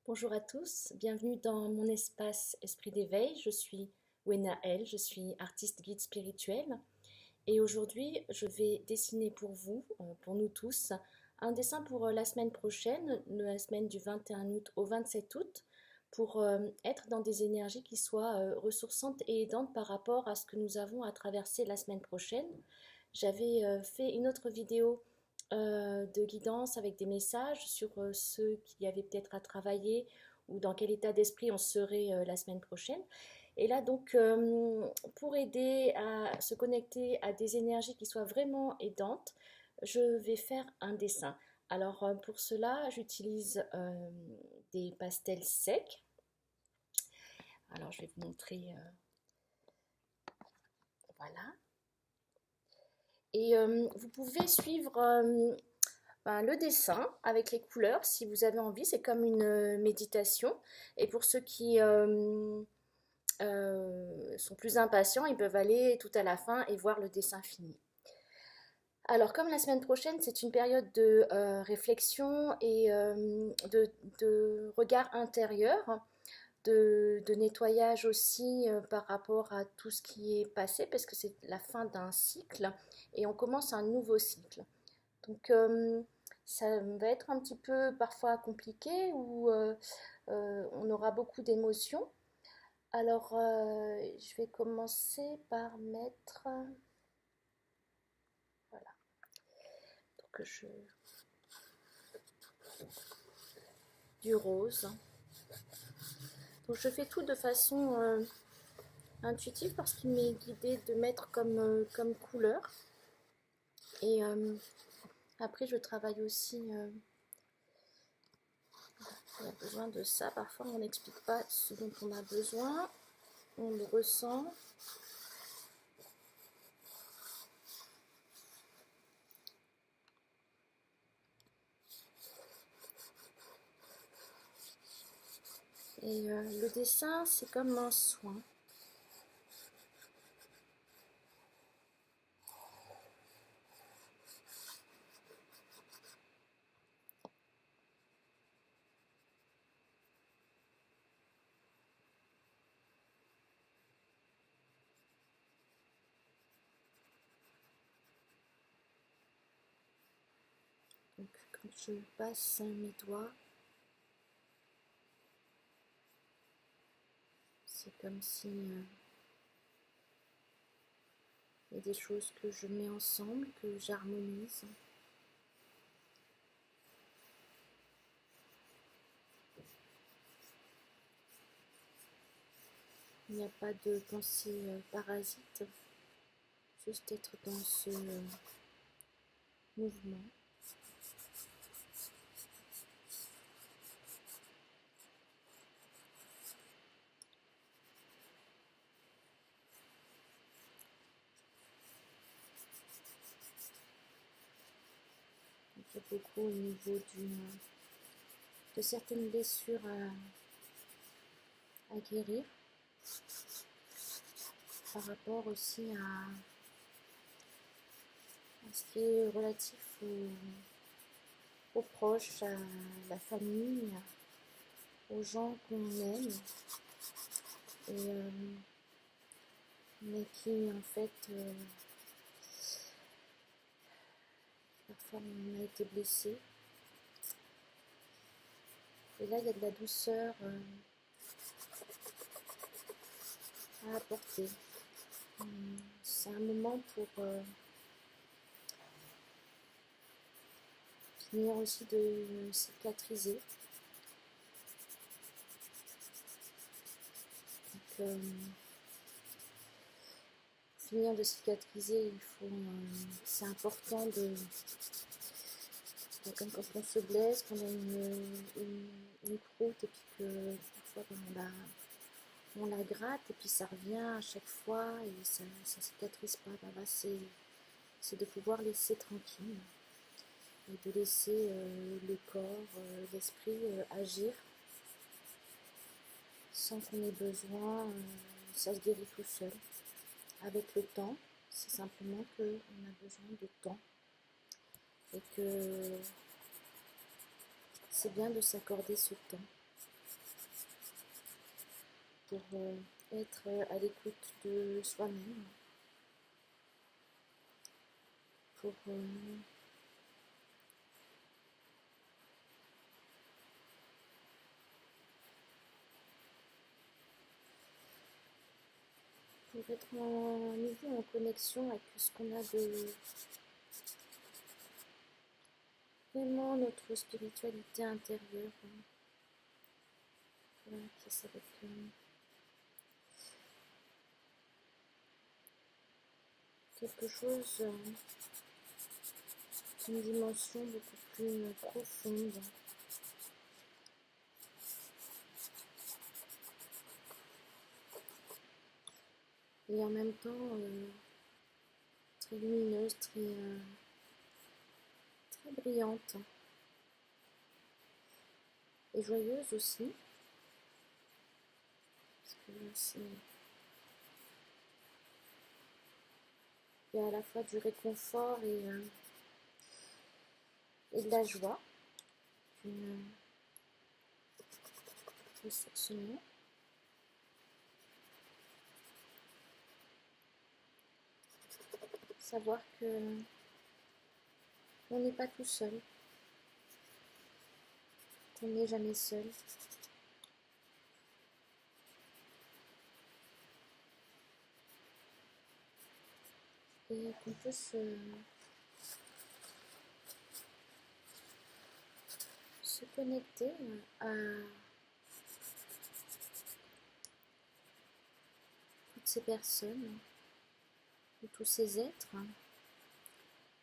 Bonjour à tous, bienvenue dans mon espace Esprit d'éveil. Je suis Wena El, je suis artiste guide spirituel et aujourd'hui je vais dessiner pour vous, pour nous tous, un dessin pour la semaine prochaine, la semaine du 21 août au 27 août, pour être dans des énergies qui soient ressourçantes et aidantes par rapport à ce que nous avons à traverser la semaine prochaine. J'avais fait une autre vidéo de guidance avec des messages sur ceux qui avaient peut-être à travailler ou dans quel état d'esprit on serait la semaine prochaine. Et là, donc, pour aider à se connecter à des énergies qui soient vraiment aidantes, je vais faire un dessin. Alors, pour cela, j'utilise des pastels secs. Alors, je vais vous montrer, voilà. Et vous pouvez suivre le dessin avec les couleurs si vous avez envie. C'est comme une méditation. Et pour ceux qui sont plus impatients, ils peuvent aller tout à la fin et voir le dessin fini. Alors, comme la semaine prochaine, c'est une période de réflexion et de regard intérieur, de nettoyage aussi par rapport à tout ce qui est passé, parce que c'est la fin d'un cycle et on commence un nouveau cycle. Donc, ça va être un petit peu parfois compliqué où on aura beaucoup d'émotions. Alors, je vais commencer par mettre, voilà, donc du rose. Donc, je fais tout de façon intuitive parce qu'il m'est guidé de mettre comme couleur. Et après, je travaille aussi. On a besoin de ça. Parfois, on n'explique pas ce dont on a besoin. On le ressent. Et le dessin, c'est comme un soin. Donc, quand je passe mes doigts, c'est comme si il y a des choses que je mets ensemble, que j'harmonise. Il n'y a pas de pensée parasite, juste être dans ce mouvement. Il y a beaucoup au niveau de certaines blessures à guérir, par rapport aussi à ce qui est relatif aux proches, à la famille, aux gens qu'on aime, et, mais qui en fait, parfois on a été blessé. Et là, il y a de la douceur à apporter. C'est un moment pour finir aussi de cicatriser. Donc, pour finir de cicatriser, c'est important comme quand on se blesse, qu'on a une croûte et puis que parfois on la gratte et puis ça revient à chaque fois et ça cicatrise pas. Ben là, c'est de pouvoir laisser tranquille et de laisser le corps, l'esprit agir sans qu'on ait besoin. Ça se guérit tout seul. Avec le temps, c'est simplement qu'on a besoin de temps et que c'est bien de s'accorder ce temps. pour être à l'écoute de soi-même, pour être à nouveau en connexion avec ce qu'on a de vraiment notre spiritualité intérieure, voilà, qui est avec quelque chose, une dimension beaucoup plus profonde. Et en même temps très lumineuse, très brillante et joyeuse aussi, parce que il y a à la fois du réconfort et de la joie, une ressourcement. Savoir que on n'est pas tout seul, qu'on n'est jamais seul. Et qu'on peut se connecter à toutes ces personnes, ou tous ces êtres,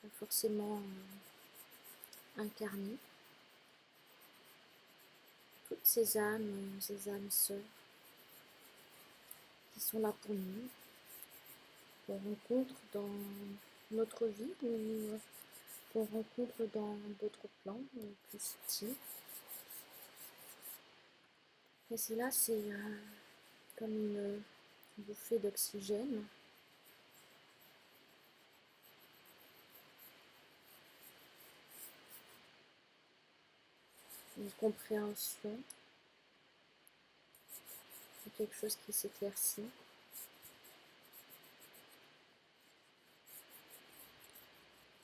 pas forcément incarnés, toutes ces âmes sœurs qui sont là pour nous, qu'on rencontre dans notre vie ou qu'on rencontre dans d'autres plans plus subtils. Et cela, c'est comme une bouffée d'oxygène, une compréhension, quelque chose qui s'éclaircit.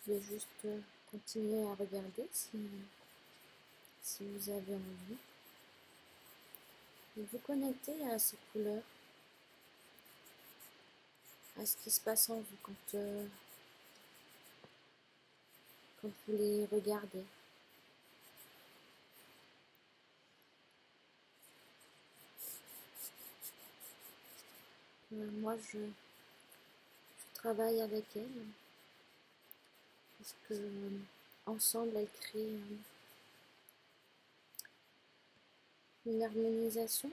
Je vais juste continuer à regarder si vous avez envie. Et vous connecter à ces couleurs, à ce qui se passe en vous quand vous les regardez. Moi, je travaille avec elles, parce que ensemble, elles créent une harmonisation,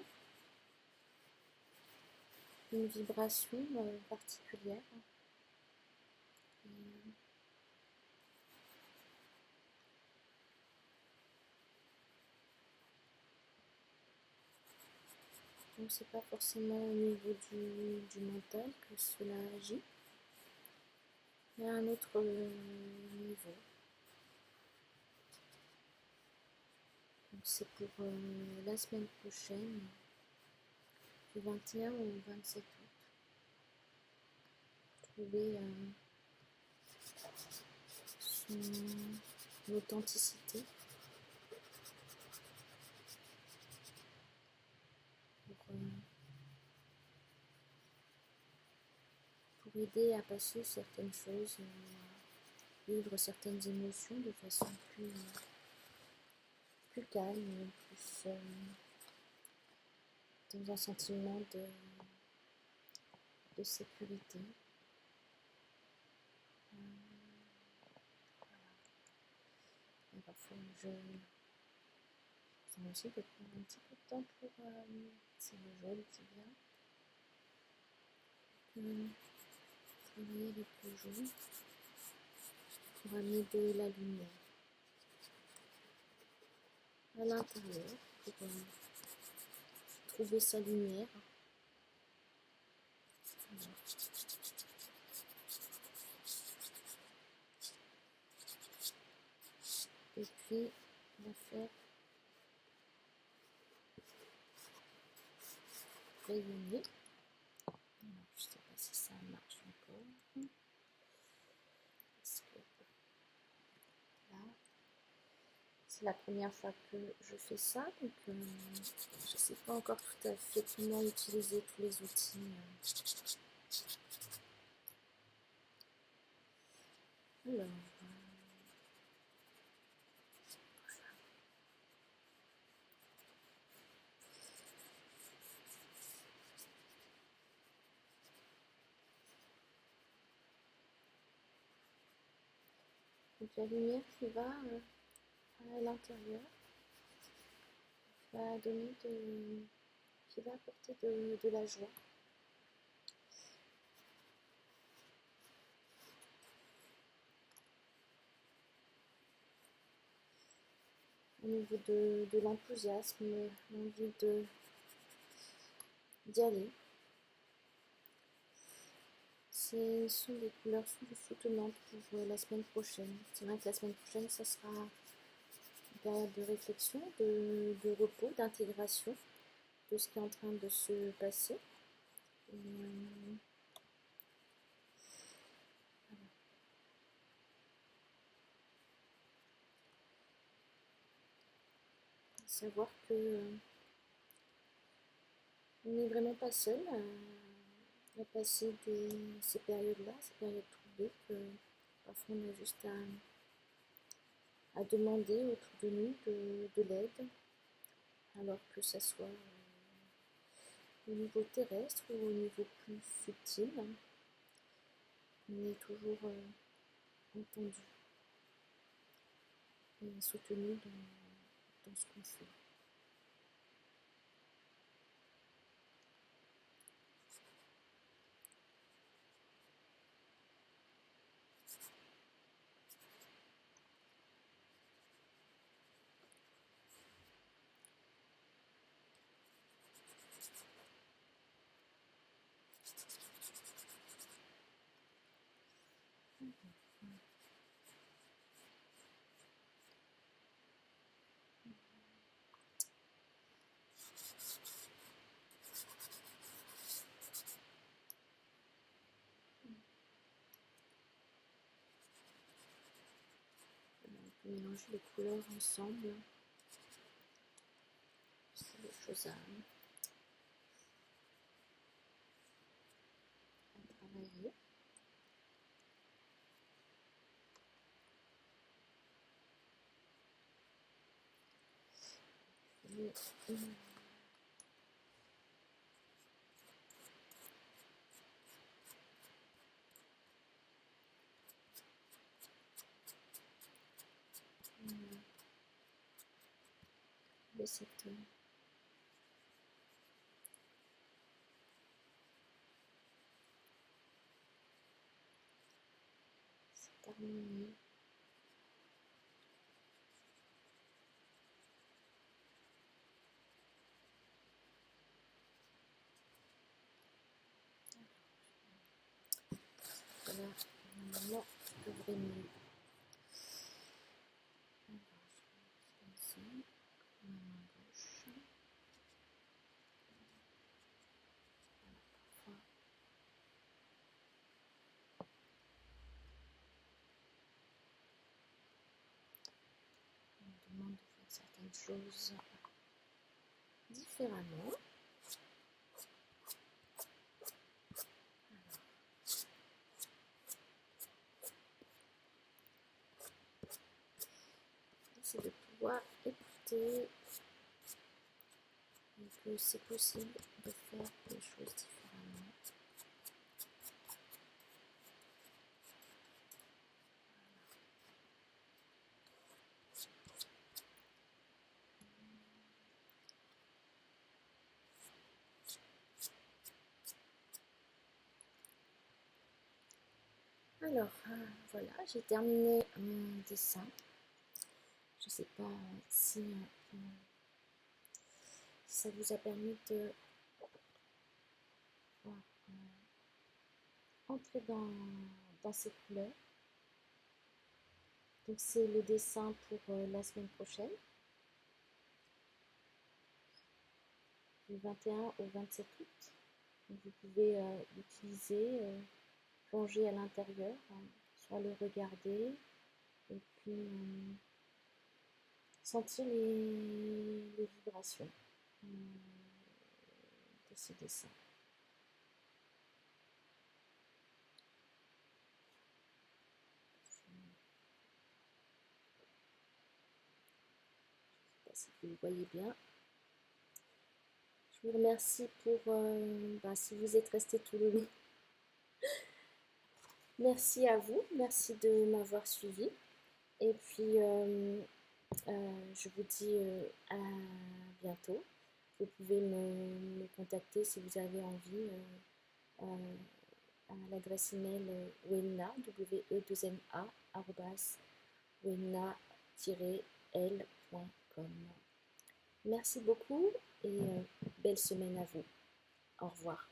une vibration particulière. Donc c'est pas forcément au niveau du mental que cela agit, mais à un autre niveau. Donc c'est pour la semaine prochaine, du 21 au 27 août. Trouver son authenticité. Pour aider à passer certaines choses, à vivre certaines émotions de façon plus calme, plus dans un sentiment de sécurité. Et parfois, ça aussi peut prendre un petit peu de temps pour c'est le jaune qui vient. Travailler avec le jaune pour amener de la lumière à l'intérieur, pour trouver sa lumière. Et puis, on va faire rayonner. Alors, je ne sais pas si ça marche encore. Parce que là, c'est la première fois que je fais ça, donc je ne sais pas encore tout à fait comment utiliser tous les outils. Alors, donc la lumière qui va à l'intérieur va donner qui va apporter de la joie. Au niveau de l'enthousiasme, l'envie d'y aller. Des couleurs soutenantes pour la semaine prochaine. C'est vrai que la semaine prochaine, ça sera une période de réflexion, de repos, d'intégration de ce qui est en train de se passer. Et, savoir que on n'est vraiment pas seul à passer ces périodes-là, ces périodes troublées, que parfois on a juste à demander autour de nous de l'aide, alors que ça soit au niveau terrestre ou au niveau plus subtil, on est toujours entendu et soutenu dans ce qu'on fait. On peut mélanger les couleurs ensemble. C'est des choses à travailler. Et, cette harmonie. Voilà, normalement, je devrais mieux. Alors, je vais comme ça, ma main gauche. Voilà, parfois. On me demande de faire certaines choses différemment. C'est de pouvoir écouter et que c'est possible de faire les choses différemment. Alors, voilà, j'ai terminé mon dessin. Je ne sais pas si ça vous a permis de entrer dans ces couleurs. Donc c'est le dessin pour la semaine prochaine. du 21 au 27 août. Donc, vous pouvez l'utiliser, plonger à l'intérieur, soit le regarder et puis sentir les vibrations de ce dessin. Je ne sais pas si vous le voyez bien. Je vous remercie pour si vous êtes resté tout le long. Merci à vous, merci de m'avoir suivi. Et puis, je vous dis à bientôt. Vous pouvez me contacter si vous avez envie à l'adresse email wenna, w-e-2-n-a, wenna-l.com. Merci beaucoup et belle semaine à vous. Au revoir.